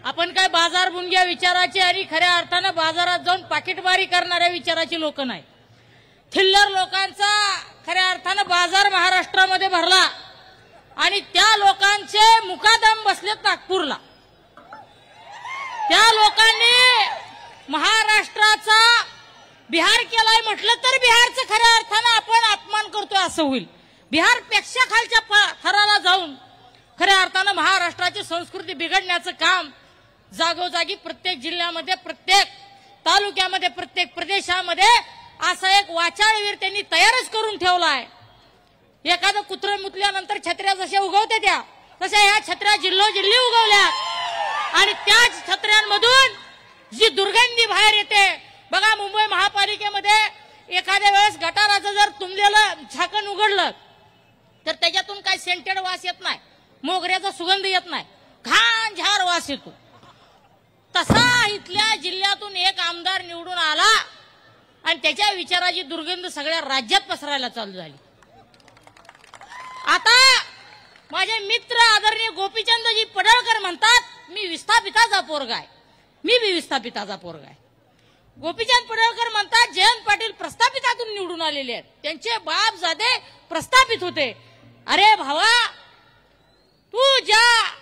आपण काय बाजार बुंग्या विचाराचे आणि खऱ्या अर्थानं बाजारात जाऊन पाकिटमारी करणाऱ्या विचाराची लोक नाही। थिल्लर लोकांचा खऱ्या अर्थानं बाजार महाराष्ट्रामध्ये भरला आणि त्या लोकांचे मुकादम बसलेत नागपूरला। त्या लोकांनी महाराष्ट्राचा बिहार केलाय म्हटलं तर बिहारचं खऱ्या अर्थानं आपण अपमान करतोय असं होईल। बिहारपेक्षा खालच्या थराला जाऊन खऱ्या अर्थानं महाराष्ट्राची संस्कृती बिघडण्याचं काम जागोजागी प्रत्येक जिल्ह्यामध्ये, प्रत्येक तालुक्यामध्ये, प्रत्येक प्रदेशामध्ये असा एक वाचाळवीर त्यांनी तयारच करून ठेवला आहे। एखादं कुत्रं मुतल्यानंतर छत्र्या जशा उगवते त्या तशा ह्या छत्र्या जिल्होजिल्ही उगवल्या आणि त्याच छत्र्यांमधून जी दुर्गंधी बाहेर येते बघा। मुंबई महापालिकेमध्ये एखाद्या वेळेस गटाराचं जर तुंबलेलं झाकण उघडलं तर त्याच्यातून काही सेंटेड वास येत नाही, मोगऱ्याचा सुगंध येत नाही, घाण झार वास येतो। तसा इथल्या जिल्ह्यातून एक आमदार निवडून आला आणि त्याच्या विचाराची दुर्गंध सगळ्या राज्यात पसरायला चालू झाली। आता माझे मित्र आदरणीय गोपीचंदजी पडळकर म्हणतात मी विस्थापिताचा पोरगा आहे, मी बी विस्थापिताचा पोरगा आहे। गोपीचंद पडळकर म्हणतात जयंत पाटील प्रस्थापितातून निवडून आलेले आहेत, त्यांचे बापजादे प्रस्थापित होते। अरे भावा, तू ज्या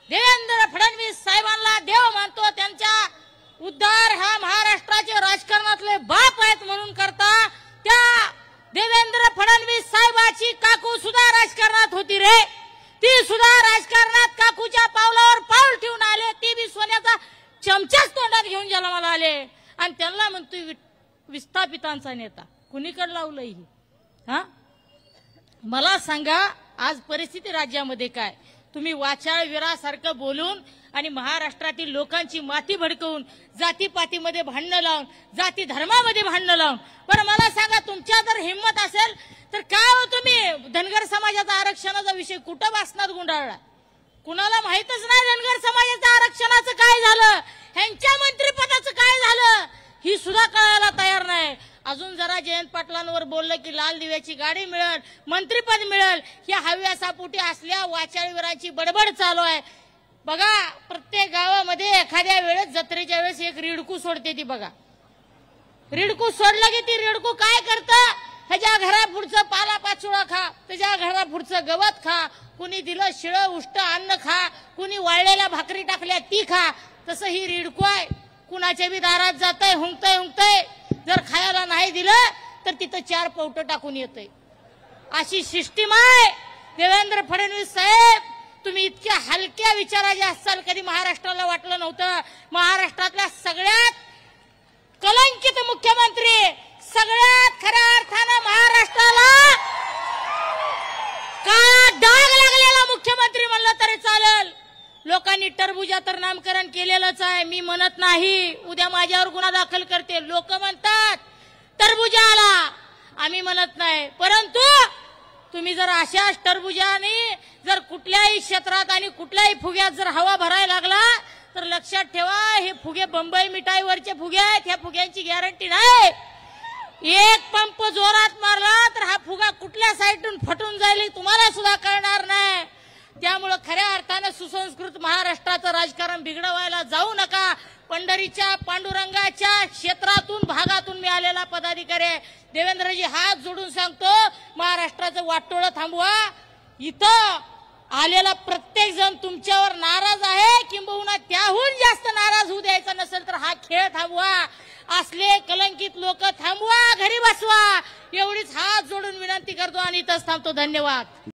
देवेंद्र फडणवीस साहेबांना देव मानतो त्यांच्या उद्धार ह्या महाराष्ट्राचे राजकारणातले बाप आहेत म्हणून करता त्या देवेंद्र फडणवीस साहेबाची काकू सुद्धा राजकारणात होती रे। ती सुद्धा राजकारणात काकूच्या पावलावर पाऊल ठेवून आले, ती बी सोन्याचा चमचाच तोंडात घेऊन जन्माला आले आणि त्यांना म्हणतोय विस्थापितांचा नेता। कुणीकडे लावलंय ही? हा, मला सांगा आज परिस्थिती राज्यामध्ये काय? तुम्ही वाचाळवीरासारखं बोलून आणि महाराष्ट्रातील लोकांची माती भडकवून जातीपातीमध्ये भांडणं लावून, जाती धर्मामध्ये भांडणं लावून, बरं मला सांगा तुमच्या जर हिंमत असेल तर काय हो तुम्ही धनगर समाजाचा आरक्षणाचा विषय कुठं वासनात गुंडाळला? कुणाला माहितच नाही धनगर समाजाच्या आरक्षणाचं काय झालं, ह्यांच्या मंत्रिपदाचं काय झालं ही सुद्धा कळायला तयार नाही। अजून जरा जयंत पाटलांवर बोललं की लाल दिव्याची गाडी मिळेल, मंत्रिपद मिळेल, या हव्यासापोटी असल्या वाचाळवीरांची बडबड चालू आहे। बघा प्रत्येक गावामध्ये एखाद्या वेळेस जत्रेच्या वेळेस एक रिडकू सोडते ती बघा। रिडकू सोडलं की ती रिडकू काय करतं, त्याच्या घरापुढचं पाला पाचोळा खा, त्याच्या घरापुढचं गवत खा, कुणी दिलं शिळं उष्ट अन्न खा, कुणी वाळलेल्या भाकरी टाकल्या ती खा। तसं ही रिडकू आहे, कुणाच्या बी दारात जातंय, हुंकतय हुंकतय, जर खायला नाही दिलं तर तिथं 4 पावटं टाकून येतंय। अशी सिस्टीम आहे। देवेंद्र फडणवीस साहेब तुम्ही इतक्या हलक्या विचाराचे असाल कधी महाराष्ट्राला वाटलं नव्हतं। महाराष्ट्रातल्या सगळ्यात कलंकित मुख्यमंत्री, सगळ्यात खऱ्या अर्थानं महाराष्ट्राला काळा डाग लागलेला मुख्यमंत्री म्हणलं तरी चालेल। लोकांनी टरबुजा तर नामकरण केलेलंच आहे, मी म्हणत नाही, उद्या माझ्यावर गुन्हा दाखल करते। लोक म्हणतात टरबुजा आला, आम्ही म्हणत नाही, परंतु तुम्ही जर अशाच टरबुजाने जर कुठल्याही क्षेत्रात आणि कुठल्याही फुग्यात जर हवा भरायला लागला तर लक्षात ठेवा हे फुगे बंबई मिठाईवरचे फुगे आहेत, ह्या फुग्यांची गॅरंटी नाही। एक पंप जोरात मारला तर हा फुगा कुठल्या साईडून फटून जाईल तुम्हाला सुद्धा कळणार नाही। त्यामुळे खऱ्या अर्थानं सुसंस्कृत महाराष्ट्राचं राजकारण बिघडवायला जाऊ नका। पंढरीच्या पांडुरंगाच्या क्षेत्रातून भागातून मी आलेला पदाधिकारी देवेंद्रजी हात जोडून सांगतो महाराष्ट्राचं वाटोळं थांबवा। इथं आलेला प्रत्येक जण तुमच्यावर नाराज आहे, किंबहुना त्याहून जास्त नाराज होऊ द्यायचा नसेल तर हा खेळ थांबवा। असले कलंकित लोक थांबवा, घरी बसवा, एवढीच हात जोडून विनंती करतो आणि इथंच थांबतो। धन्यवाद।